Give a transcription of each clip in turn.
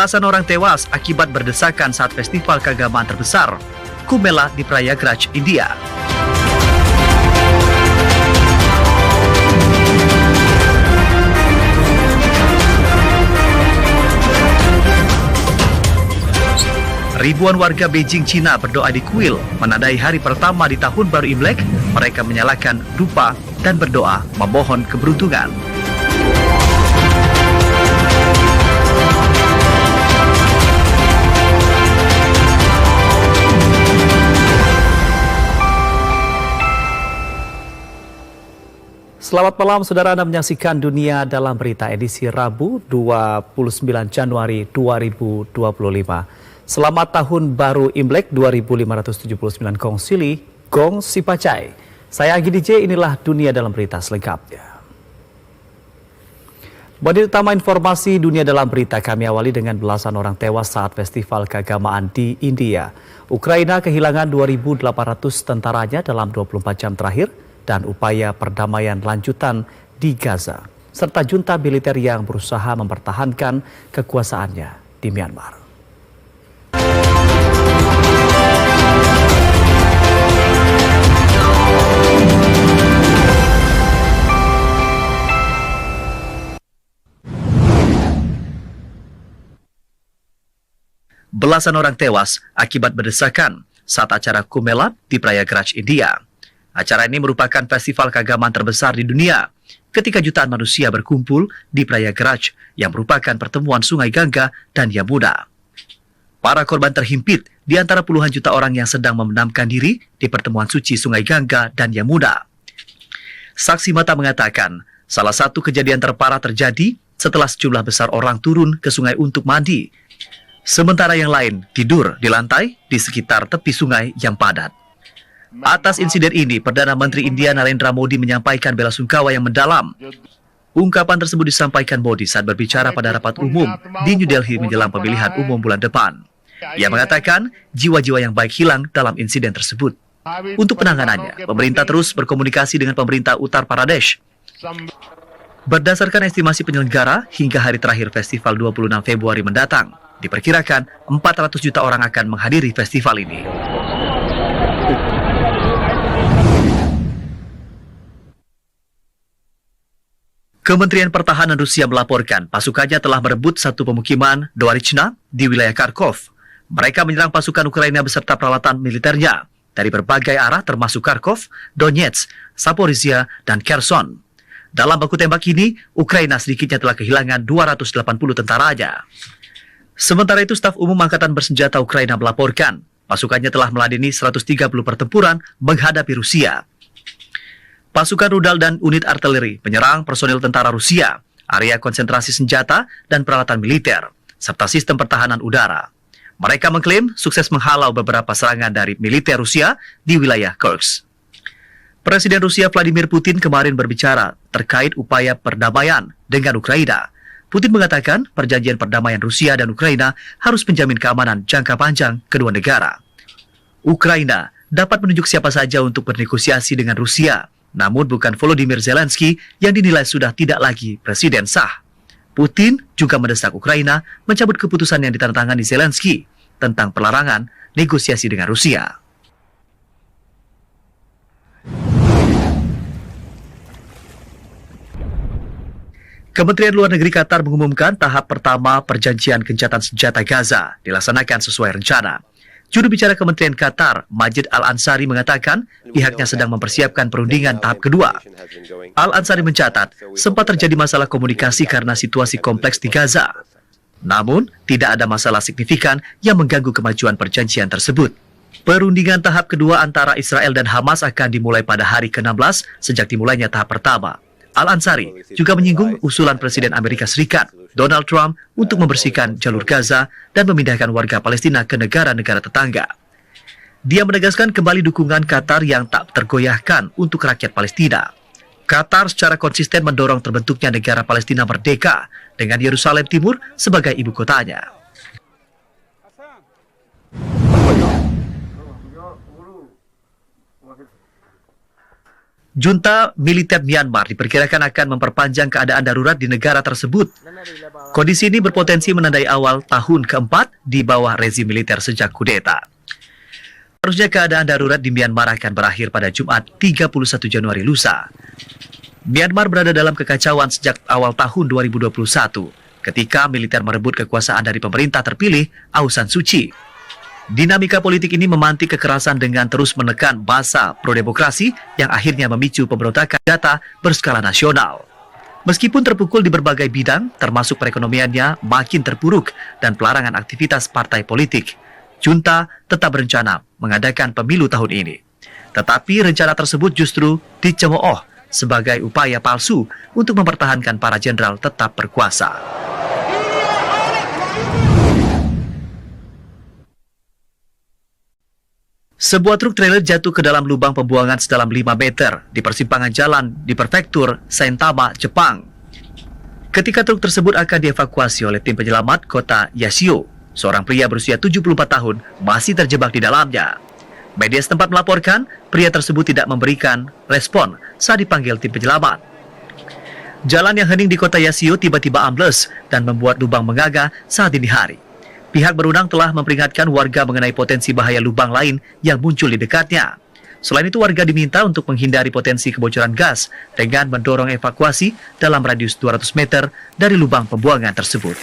Belasan orang tewas akibat berdesakan saat festival keagamaan terbesar, Kumbh Mela di Prayagraj, India. Ribuan warga Beijing, Cina berdoa di kuil menandai hari pertama di tahun baru Imlek. Mereka menyalakan dupa dan berdoa memohon keberuntungan. Selamat malam, saudara. Anda menyaksikan Dunia Dalam Berita edisi Rabu 29 Januari 2025. Selamat Tahun Baru Imlek 2579 Gong Sili, Gong Sipacai. Saya Agi DJ, inilah Dunia Dalam Berita selengkapnya. Bodi utama informasi Dunia Dalam Berita kami awali dengan belasan orang tewas saat festival keagamaan di India. Ukraina kehilangan 2.800 tentaranya dalam 24 jam terakhir, dan upaya perdamaian lanjutan di Gaza, serta junta militer yang berusaha mempertahankan kekuasaannya di Myanmar. Belasan orang tewas akibat berdesakan saat acara Kumbh Mela di Prayagraj, India. Acara ini merupakan festival keagamaan terbesar di dunia ketika jutaan manusia berkumpul di Prayagraj yang merupakan pertemuan Sungai Gangga dan Yamuna. Para korban terhimpit di antara puluhan juta orang yang sedang memendamkan diri di pertemuan suci Sungai Gangga dan Yamuna. Saksi mata mengatakan salah satu kejadian terparah terjadi setelah sejumlah besar orang turun ke sungai untuk mandi, sementara yang lain tidur di lantai di sekitar tepi sungai yang padat. Atas insiden ini, Perdana Menteri India Narendra Modi menyampaikan bela sungkawa yang mendalam. Ungkapan tersebut disampaikan Modi saat berbicara pada rapat umum di New Delhi menjelang pemilihan umum bulan depan. Ia mengatakan jiwa-jiwa yang baik hilang dalam insiden tersebut. Untuk penanganannya, pemerintah terus berkomunikasi dengan pemerintah Uttar Pradesh. Berdasarkan estimasi penyelenggara, hingga hari terakhir festival 26 Februari mendatang, diperkirakan 400 juta orang akan menghadiri festival ini. Kementerian Pertahanan Rusia melaporkan pasukannya telah merebut satu pemukiman Dvorichna di wilayah Kharkov. Mereka menyerang pasukan Ukraina beserta peralatan militernya dari berbagai arah termasuk Kharkov, Donetsk, Zaporizhia, dan Kherson. Dalam baku tembak ini, Ukraina sedikitnya telah kehilangan 280 tentaranya. Sementara itu, Staf Umum Angkatan Bersenjata Ukraina melaporkan pasukannya telah meladeni 130 pertempuran menghadapi Rusia. Pasukan rudal dan unit artileri menyerang personil tentara Rusia, area konsentrasi senjata dan peralatan militer, serta sistem pertahanan udara. Mereka mengklaim sukses menghalau beberapa serangan dari militer Rusia di wilayah Kursk. Presiden Rusia Vladimir Putin kemarin berbicara terkait upaya perdamaian dengan Ukraina. Putin mengatakan perjanjian perdamaian Rusia dan Ukraina harus menjamin keamanan jangka panjang kedua negara. Ukraina dapat menunjuk siapa saja untuk bernegosiasi dengan Rusia, namun bukan Volodymyr Zelensky yang dinilai sudah tidak lagi presiden sah. Putin juga mendesak Ukraina mencabut keputusan yang ditandatangani Zelensky tentang pelarangan negosiasi dengan Rusia. Kementerian Luar Negeri Qatar mengumumkan tahap pertama perjanjian gencatan senjata Gaza dilaksanakan sesuai rencana. Juru bicara Kementerian Qatar, Majid Al-Ansari mengatakan pihaknya sedang mempersiapkan perundingan tahap kedua. Al-Ansari mencatat sempat terjadi masalah komunikasi karena situasi kompleks di Gaza. Namun, tidak ada masalah signifikan yang mengganggu kemajuan perjanjian tersebut. Perundingan tahap kedua antara Israel dan Hamas akan dimulai pada hari ke-16 sejak dimulainya tahap pertama. Al-Ansari juga menyinggung usulan Presiden Amerika Serikat, Donald Trump, untuk membersihkan jalur Gaza dan memindahkan warga Palestina ke negara-negara tetangga. Dia menegaskan kembali dukungan Qatar yang tak tergoyahkan untuk rakyat Palestina. Qatar secara konsisten mendorong terbentuknya negara Palestina merdeka dengan Yerusalem Timur sebagai ibu kotanya. Junta militer Myanmar diperkirakan akan memperpanjang keadaan darurat di negara tersebut. Kondisi ini berpotensi menandai awal tahun keempat di bawah rezim militer sejak kudeta. Harusnya keadaan darurat di Myanmar akan berakhir pada Jumat 31 Januari lusa. Myanmar berada dalam kekacauan sejak awal tahun 2021 ketika militer merebut kekuasaan dari pemerintah terpilih Aung San Suu Kyi. Dinamika politik ini memantik kekerasan dengan terus menekan massa pro-demokrasi yang akhirnya memicu pemberontakan data berskala nasional. Meskipun terpukul di berbagai bidang, termasuk perekonomiannya makin terpuruk dan pelarangan aktivitas partai politik, junta tetap berencana mengadakan pemilu tahun ini. Tetapi rencana tersebut justru dicemooh sebagai upaya palsu untuk mempertahankan para jenderal tetap berkuasa. Sebuah truk trailer jatuh ke dalam lubang pembuangan sedalam 5 meter di persimpangan jalan di prefektur Saitama, Jepang. Ketika truk tersebut akan dievakuasi oleh tim penyelamat kota Yashio, seorang pria berusia 74 tahun masih terjebak di dalamnya. Media setempat melaporkan pria tersebut tidak memberikan respon saat dipanggil tim penyelamat. Jalan yang hening di kota Yashio tiba-tiba ambles dan membuat lubang mengaga saat dini hari. Pihak berwenang telah memperingatkan warga mengenai potensi bahaya lubang lain yang muncul di dekatnya. Selain itu, warga diminta untuk menghindari potensi kebocoran gas dengan mendorong evakuasi dalam radius 200 meter dari lubang pembuangan tersebut.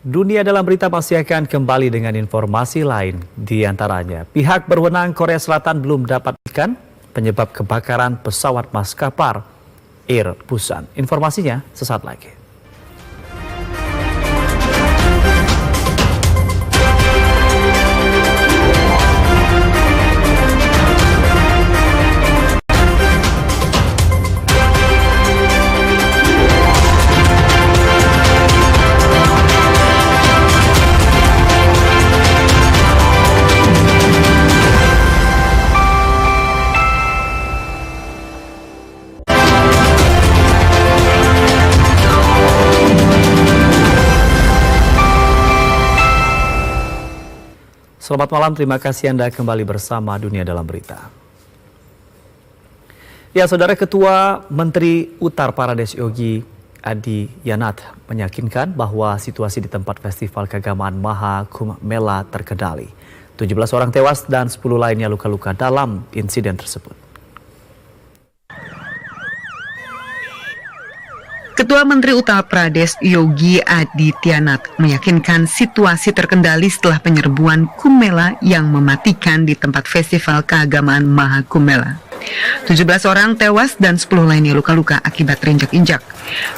Dunia dalam berita masih akan kembali dengan informasi lain. Di antaranya, pihak berwenang Korea Selatan belum dapatkan penyebab kebakaran pesawat maskapai Air Busan. Informasinya sesaat lagi. Selamat malam, terima kasih Anda kembali bersama Dunia Dalam Berita. Ya, Saudara, Ketua Menteri Uttar Pradesh Yogi Adityanath meyakinkan bahwa situasi di tempat festival keagamaan Maha Kumbh Mela terkendali. 17 orang tewas dan 10 lainnya luka-luka dalam insiden tersebut. Ketua Menteri Uttar Pradesh Yogi Adityanath meyakinkan situasi terkendali setelah penyerbuan Kumbh Mela yang mematikan di tempat festival keagamaan Maha Kumbh Mela. 17 orang tewas dan 10 lainnya luka-luka akibat terinjak-injak.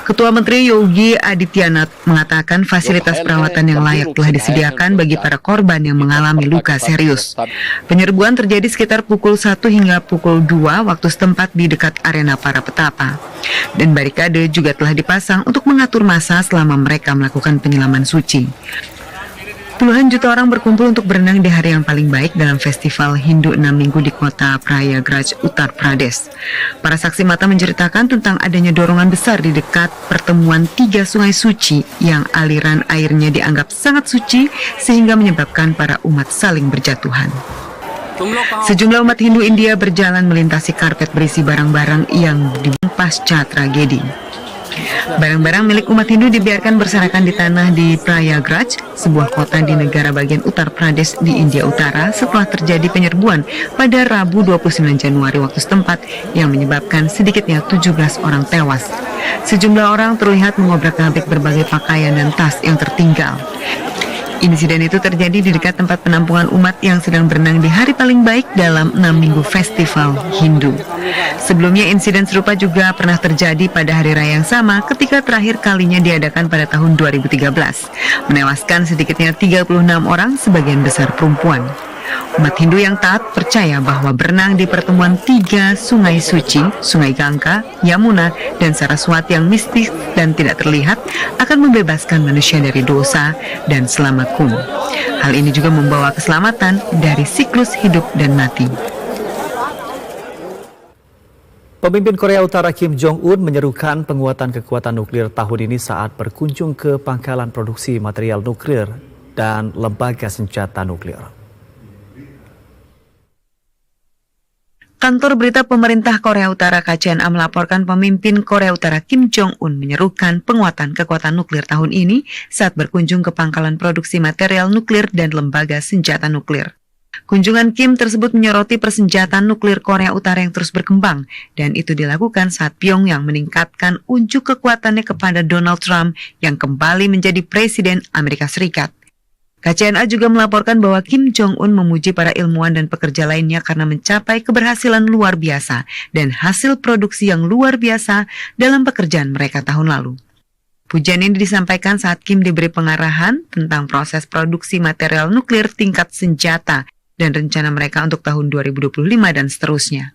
Ketua Menteri Yogi Adityanath mengatakan fasilitas perawatan yang layak telah disediakan bagi para korban yang mengalami luka serius. Penyerbuan terjadi sekitar pukul 1 hingga pukul 2 waktu setempat di dekat arena para petapa. Dan barikade juga telah dipasang untuk mengatur massa selama mereka melakukan penyelaman suci. Puluhan juta orang berkumpul untuk berenang di hari yang paling baik dalam festival Hindu 6 minggu di kota Prayagraj, Uttar Pradesh. Para saksi mata menceritakan tentang adanya dorongan besar di dekat pertemuan 3 sungai suci yang aliran airnya dianggap sangat suci sehingga menyebabkan para umat saling berjatuhan. Sejumlah umat Hindu India berjalan melintasi karpet berisi barang-barang yang dibuang pasca tragedi. Barang-barang milik umat Hindu dibiarkan berserakan di tanah di Prayagraj, sebuah kota di negara bagian Uttar Pradesh di India Utara setelah terjadi penyerbuan pada Rabu 29 Januari waktu setempat yang menyebabkan sedikitnya 17 orang tewas. Sejumlah orang terlihat mengobrak-abrik berbagai pakaian dan tas yang tertinggal. Insiden itu terjadi di dekat tempat penampungan umat yang sedang berenang di hari paling baik dalam 6 minggu festival Hindu. Sebelumnya insiden serupa juga pernah terjadi pada hari raya yang sama ketika terakhir kalinya diadakan pada tahun 2013, menewaskan sedikitnya 36 orang, sebagian besar perempuan. Umat Hindu yang taat percaya bahwa berenang di pertemuan 3 sungai suci, Sungai Gangga, Yamuna, dan Saraswati yang mistis dan tidak terlihat akan membebaskan manusia dari dosa dan selamat kuno. Hal ini juga membawa keselamatan dari siklus hidup dan mati. Pemimpin Korea Utara Kim Jong-un menyerukan penguatan kekuatan nuklir tahun ini saat berkunjung ke pangkalan produksi material nuklir dan lembaga senjata nuklir. Kantor berita pemerintah Korea Utara KCNA melaporkan pemimpin Korea Utara Kim Jong-un menyerukan penguatan kekuatan nuklir tahun ini saat berkunjung ke pangkalan produksi material nuklir dan lembaga senjata nuklir. Kunjungan Kim tersebut menyoroti persenjataan nuklir Korea Utara yang terus berkembang, dan itu dilakukan saat Pyongyang meningkatkan unjuk kekuatannya kepada Donald Trump yang kembali menjadi Presiden Amerika Serikat. KCNA juga melaporkan bahwa Kim Jong-un memuji para ilmuwan dan pekerja lainnya karena mencapai keberhasilan luar biasa dan hasil produksi yang luar biasa dalam pekerjaan mereka tahun lalu. Pujian ini disampaikan saat Kim diberi pengarahan tentang proses produksi material nuklir tingkat senjata dan rencana mereka untuk tahun 2025 dan seterusnya.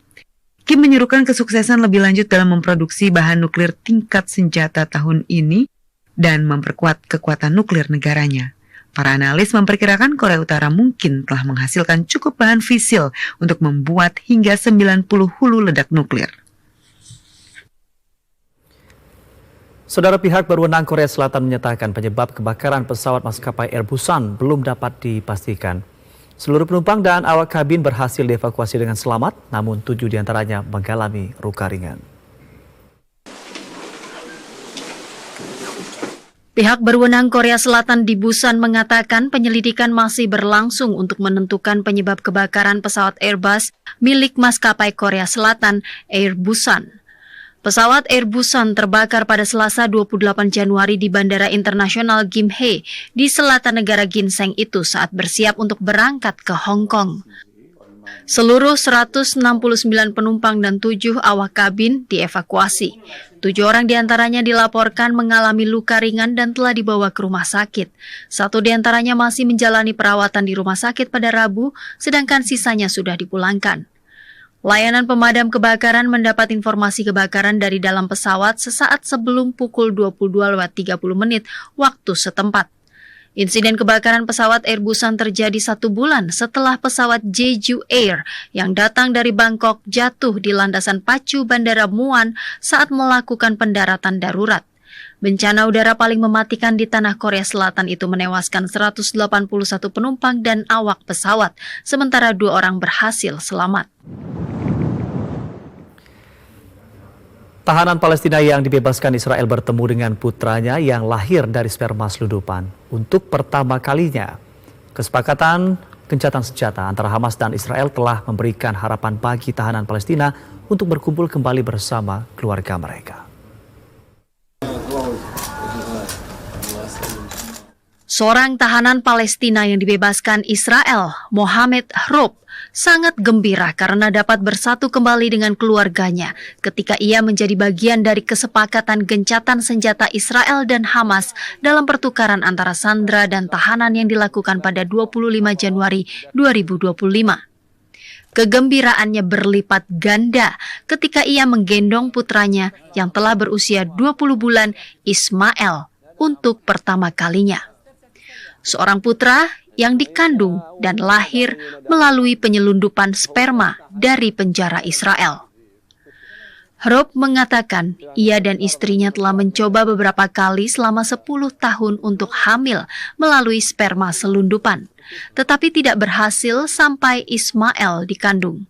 Kim menyerukan kesuksesan lebih lanjut dalam memproduksi bahan nuklir tingkat senjata tahun ini dan memperkuat kekuatan nuklir negaranya. Para analis memperkirakan Korea Utara mungkin telah menghasilkan cukup bahan fisil untuk membuat hingga 90 hulu ledak nuklir. Saudara, pihak berwenang Korea Selatan menyatakan penyebab kebakaran pesawat maskapai Air Busan belum dapat dipastikan. Seluruh penumpang dan awak kabin berhasil dievakuasi dengan selamat, namun 7 diantaranya mengalami luka ringan. Pihak berwenang Korea Selatan di Busan mengatakan penyelidikan masih berlangsung untuk menentukan penyebab kebakaran pesawat Airbus milik maskapai Korea Selatan, Air Busan. Pesawat Air Busan terbakar pada Selasa 28 Januari di Bandara Internasional Gimhae di selatan negara Ginseng itu saat bersiap untuk berangkat ke Hong Kong. Seluruh 169 penumpang dan 7 awak kabin dievakuasi. 7 orang diantaranya dilaporkan mengalami luka ringan dan telah dibawa ke rumah sakit. 1 diantaranya masih menjalani perawatan di rumah sakit pada Rabu, sedangkan sisanya sudah dipulangkan. Layanan pemadam kebakaran mendapat informasi kebakaran dari dalam pesawat sesaat sebelum pukul 22.30 waktu setempat. Insiden kebakaran pesawat Air Busan terjadi 1 bulan setelah pesawat Jeju Air yang datang dari Bangkok jatuh di landasan pacu Bandara Muan saat melakukan pendaratan darurat. Bencana udara paling mematikan di tanah Korea Selatan itu menewaskan 181 penumpang dan awak pesawat, sementara 2 orang berhasil selamat. Tahanan Palestina yang dibebaskan Israel bertemu dengan putranya yang lahir dari sperma selundupan. Untuk pertama kalinya, kesepakatan gencatan senjata antara Hamas dan Israel telah memberikan harapan bagi tahanan Palestina untuk berkumpul kembali bersama keluarga mereka. Seorang tahanan Palestina yang dibebaskan Israel, Mohamed Hrob, sangat gembira karena dapat bersatu kembali dengan keluarganya ketika ia menjadi bagian dari kesepakatan gencatan senjata Israel dan Hamas dalam pertukaran antara sandera dan tahanan yang dilakukan pada 25 Januari 2025. Kegembiraannya berlipat ganda ketika ia menggendong putranya yang telah berusia 20 bulan, Ismail, untuk pertama kalinya. Seorang putra yang dikandung dan lahir melalui penyelundupan sperma dari penjara Israel. Hrob mengatakan ia dan istrinya telah mencoba beberapa kali selama 10 tahun untuk hamil melalui sperma selundupan, tetapi tidak berhasil sampai Ismail dikandung.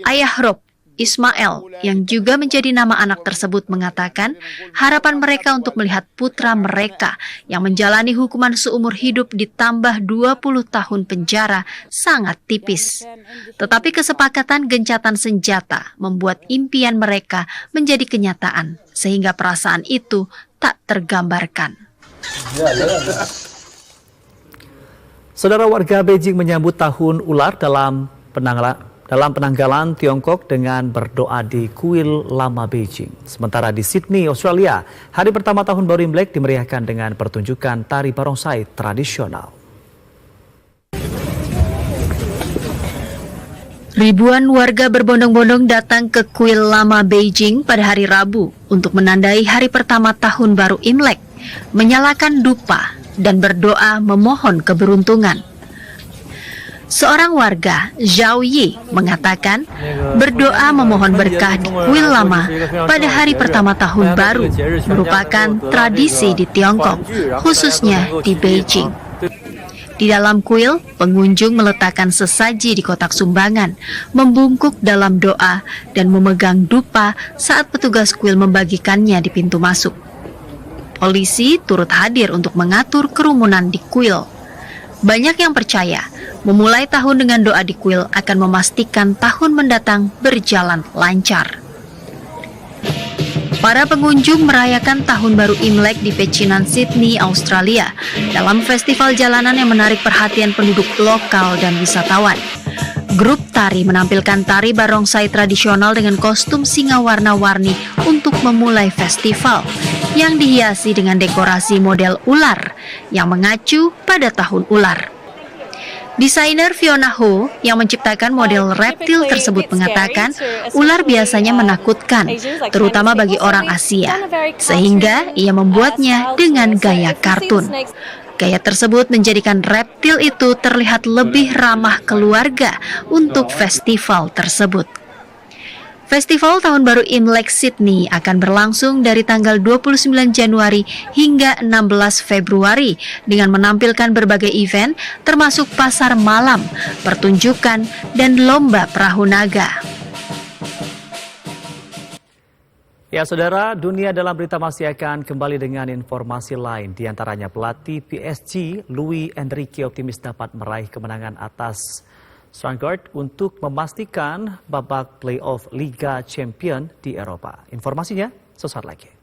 Ayah Hrob, Ismail, yang juga menjadi nama anak tersebut, mengatakan harapan mereka untuk melihat putra mereka yang menjalani hukuman seumur hidup ditambah 20 tahun penjara sangat tipis. Tetapi kesepakatan gencatan senjata membuat impian mereka menjadi kenyataan, sehingga perasaan itu tak tergambarkan. Saudara, warga Beijing menyambut tahun ular dalam penanggalan Tiongkok dengan berdoa di kuil lama Beijing. Sementara di Sydney, Australia, hari pertama tahun baru Imlek dimeriahkan dengan pertunjukan tari barongsai tradisional. Ribuan warga berbondong-bondong datang ke kuil lama Beijing pada hari Rabu untuk menandai hari pertama tahun baru Imlek, menyalakan dupa dan berdoa memohon keberuntungan. Seorang warga, Zhao Yi, mengatakan berdoa memohon berkah di kuil lama pada hari pertama tahun baru merupakan tradisi di Tiongkok, khususnya di Beijing. Di dalam kuil, pengunjung meletakkan sesaji di kotak sumbangan, membungkuk dalam doa, dan memegang dupa saat petugas kuil membagikannya di pintu masuk. Polisi turut hadir untuk mengatur kerumunan di kuil. Banyak yang percaya, memulai tahun dengan doa di kuil akan memastikan tahun mendatang berjalan lancar. Para pengunjung merayakan Tahun Baru Imlek di pecinan Sydney, Australia, dalam festival jalanan yang menarik perhatian penduduk lokal dan wisatawan. Grup tari menampilkan tari barongsai tradisional dengan kostum singa warna-warni untuk memulai festival, yang dihiasi dengan dekorasi model ular yang mengacu pada tahun ular. Desainer Fiona Ho yang menciptakan model reptil tersebut mengatakan ular biasanya menakutkan, terutama bagi orang Asia, sehingga ia membuatnya dengan gaya kartun. Gaya tersebut menjadikan reptil itu terlihat lebih ramah keluarga untuk festival tersebut. Festival Tahun Baru Imlek Sydney akan berlangsung dari tanggal 29 Januari hingga 16 Februari dengan menampilkan berbagai event termasuk pasar malam, pertunjukan, dan lomba perahu naga. Ya, saudara, dunia dalam berita masih akan kembali dengan informasi lain. Di antaranya pelatih PSG, Luis Enrique optimis dapat meraih kemenangan atas Stuttgart untuk memastikan babak playoff Liga Champions di Eropa. Informasinya sesaat lagi.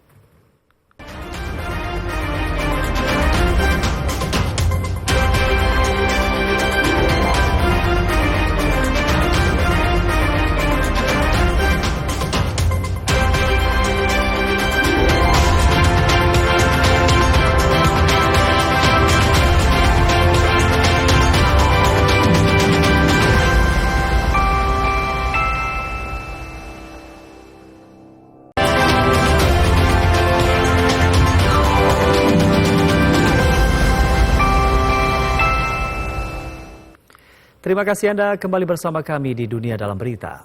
Terima kasih Anda kembali bersama kami di Dunia Dalam Berita.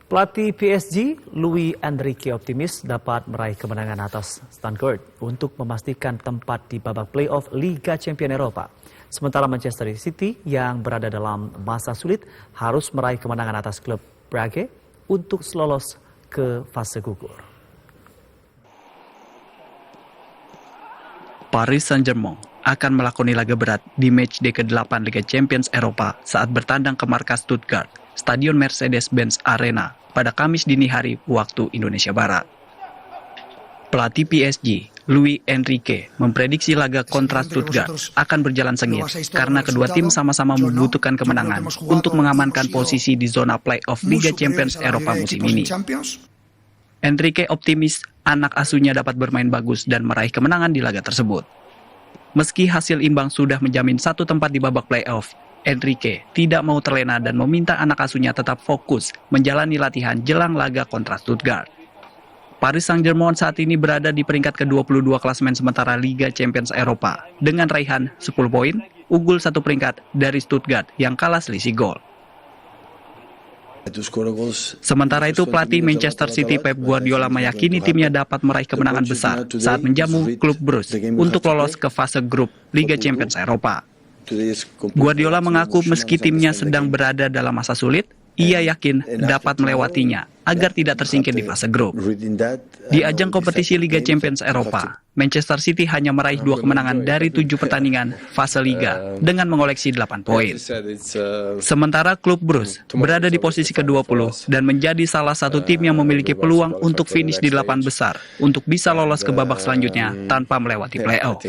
Pelatih PSG, Luis Enrique optimis dapat meraih kemenangan atas Stuttgart untuk memastikan tempat di babak playoff Liga Champions Eropa. Sementara Manchester City yang berada dalam masa sulit harus meraih kemenangan atas klub Brugge untuk lolos ke fase gugur. Paris Saint-Germain akan melakoni laga berat di matchday ke-8 Liga Champions Eropa saat bertandang ke markas Stuttgart, Stadion Mercedes-Benz Arena pada Kamis dini hari waktu Indonesia Barat. Pelatih PSG, Luis Enrique, memprediksi laga kontra Stuttgart akan berjalan sengit karena kedua tim sama-sama membutuhkan kemenangan untuk mengamankan posisi di zona playoff Liga Champions Eropa musim ini. Enrique optimis anak asuhnya dapat bermain bagus dan meraih kemenangan di laga tersebut. Meski hasil imbang sudah menjamin satu tempat di babak playoff, Enrique tidak mau terlena dan meminta anak asuhnya tetap fokus menjalani latihan jelang laga kontra Stuttgart. Paris Saint-Germain saat ini berada di peringkat ke-22 klasemen sementara Liga Champions Eropa dengan raihan 10 poin, unggul satu peringkat dari Stuttgart yang kalah selisih gol. Sementara itu, pelatih Manchester City Pep Guardiola meyakini timnya dapat meraih kemenangan besar saat menjamu klub Bruges untuk lolos ke fase grup Liga Champions Eropa. Guardiola mengaku meski timnya sedang berada dalam masa sulit, ia yakin dapat melewatinya agar tidak tersingkir di fase grup. Di ajang kompetisi Liga Champions Eropa, Manchester City hanya meraih 2 kemenangan dari 7 pertandingan fase Liga dengan mengoleksi 8 poin. Sementara klub Bruges berada di posisi ke-20 dan menjadi salah satu tim yang memiliki peluang untuk finish di 8 besar untuk bisa lolos ke babak selanjutnya tanpa melewati playoff.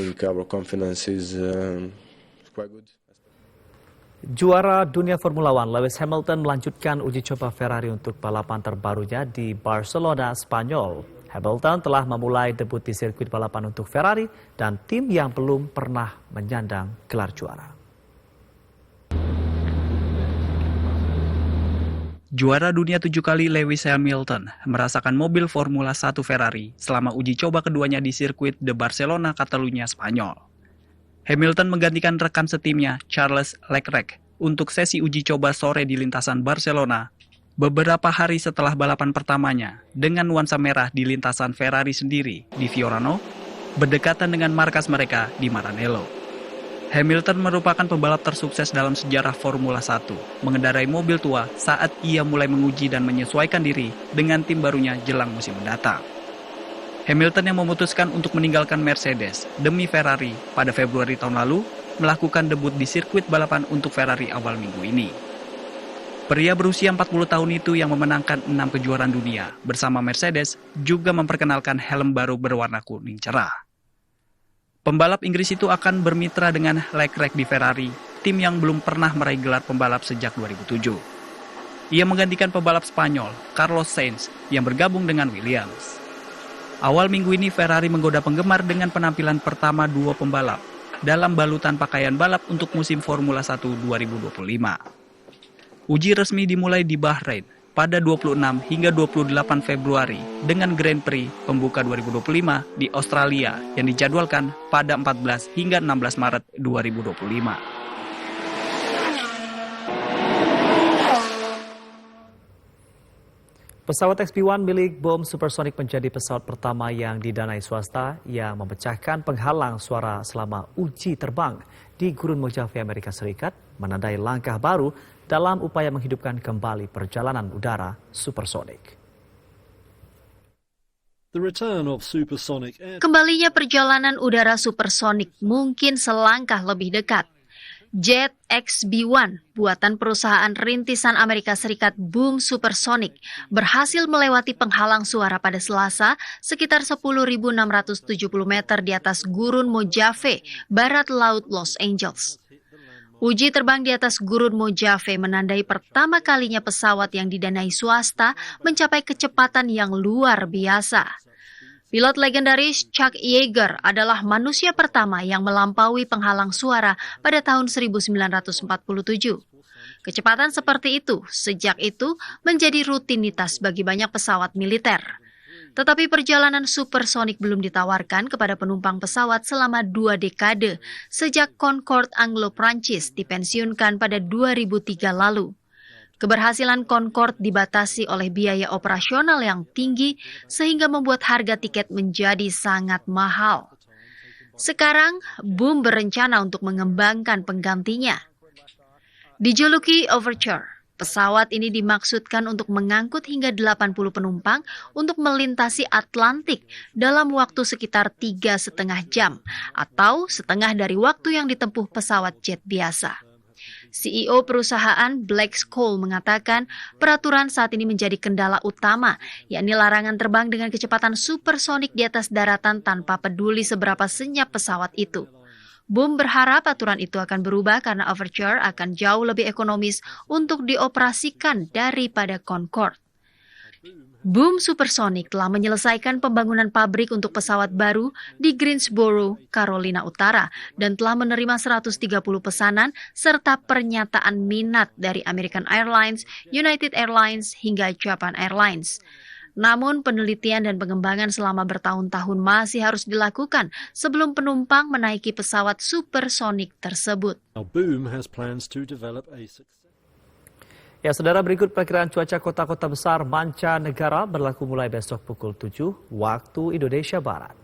Juara dunia Formula One Lewis Hamilton melanjutkan uji coba Ferrari untuk balapan terbarunya di Barcelona, Spanyol. Hamilton telah memulai debut di sirkuit balapan untuk Ferrari dan tim yang belum pernah menyandang gelar juara. Juara dunia 7 kali Lewis Hamilton merasakan mobil Formula 1 Ferrari selama uji coba keduanya di sirkuit de Barcelona, Catalunya, Spanyol. Hamilton menggantikan rekan setimnya Charles Leclerc untuk sesi uji coba sore di lintasan Barcelona beberapa hari setelah balapan pertamanya dengan nuansa merah di lintasan Ferrari sendiri di Fiorano, berdekatan dengan markas mereka di Maranello. Hamilton merupakan pembalap tersukses dalam sejarah Formula 1, mengendarai mobil tua saat ia mulai menguji dan menyesuaikan diri dengan tim barunya jelang musim mendatang. Hamilton yang memutuskan untuk meninggalkan Mercedes demi Ferrari pada Februari tahun lalu, melakukan debut di sirkuit balapan untuk Ferrari awal minggu ini. Pria berusia 40 tahun itu yang memenangkan 6 kejuaraan dunia bersama Mercedes juga memperkenalkan helm baru berwarna kuning cerah. Pembalap Inggris itu akan bermitra dengan Leclerc di Ferrari, tim yang belum pernah meraih gelar pembalap sejak 2007. Ia menggantikan pembalap Spanyol, Carlos Sainz, yang bergabung dengan Williams. Awal minggu ini Ferrari menggoda penggemar dengan penampilan pertama dua pembalap dalam balutan pakaian balap untuk musim Formula 1 2025. Uji resmi dimulai di Bahrain pada 26 hingga 28 Februari dengan Grand Prix pembuka 2025 di Australia yang dijadwalkan pada 14 hingga 16 Maret 2025. Pesawat XB-1 milik Boom Supersonic menjadi pesawat pertama yang didanai swasta yang memecahkan penghalang suara selama uji terbang di Gurun Mojave, Amerika Serikat, menandai langkah baru dalam upaya menghidupkan kembali perjalanan udara supersonik. Kembalinya perjalanan udara supersonik mungkin selangkah lebih dekat. Jet XB-1, buatan perusahaan rintisan Amerika Serikat Boom Supersonic, berhasil melewati penghalang suara pada Selasa sekitar 10.670 meter di atas Gurun Mojave, barat laut Los Angeles. Uji terbang di atas Gurun Mojave menandai pertama kalinya pesawat yang didanai swasta mencapai kecepatan yang luar biasa. Pilot legendaris Chuck Yeager adalah manusia pertama yang melampaui penghalang suara pada tahun 1947. Kecepatan seperti itu sejak itu menjadi rutinitas bagi banyak pesawat militer. Tetapi perjalanan supersonik belum ditawarkan kepada penumpang pesawat selama 2 dekade sejak Concorde Anglo-Prancis dipensiunkan pada 2003 lalu. Keberhasilan Concorde dibatasi oleh biaya operasional yang tinggi sehingga membuat harga tiket menjadi sangat mahal. Sekarang, Boom berencana untuk mengembangkan penggantinya. Dijuluki Overture, pesawat ini dimaksudkan untuk mengangkut hingga 80 penumpang untuk melintasi Atlantik dalam waktu sekitar 3,5 jam atau setengah dari waktu yang ditempuh pesawat jet biasa. CEO perusahaan Black Scholes mengatakan peraturan saat ini menjadi kendala utama, yakni larangan terbang dengan kecepatan supersonik di atas daratan tanpa peduli seberapa senyap pesawat itu. Boom berharap aturan itu akan berubah karena Overture akan jauh lebih ekonomis untuk dioperasikan daripada Concorde. Boom Supersonic telah menyelesaikan pembangunan pabrik untuk pesawat baru di Greensboro, Carolina Utara, dan telah menerima 130 pesanan serta pernyataan minat dari American Airlines, United Airlines, hingga Japan Airlines. Namun penelitian dan pengembangan selama bertahun-tahun masih harus dilakukan sebelum penumpang menaiki pesawat supersonik tersebut. Ya, saudara, berikut perkiraan cuaca kota-kota besar mancanegara berlaku mulai besok pukul 7 waktu Indonesia Barat.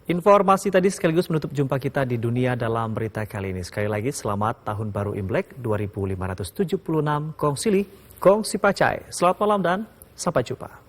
Informasi tadi sekaligus menutup jumpa kita di dunia dalam berita kali ini. Sekali lagi selamat Tahun Baru Imlek 2576. Kong Sili, Kong Si Pacai. Selamat malam dan sampai jumpa.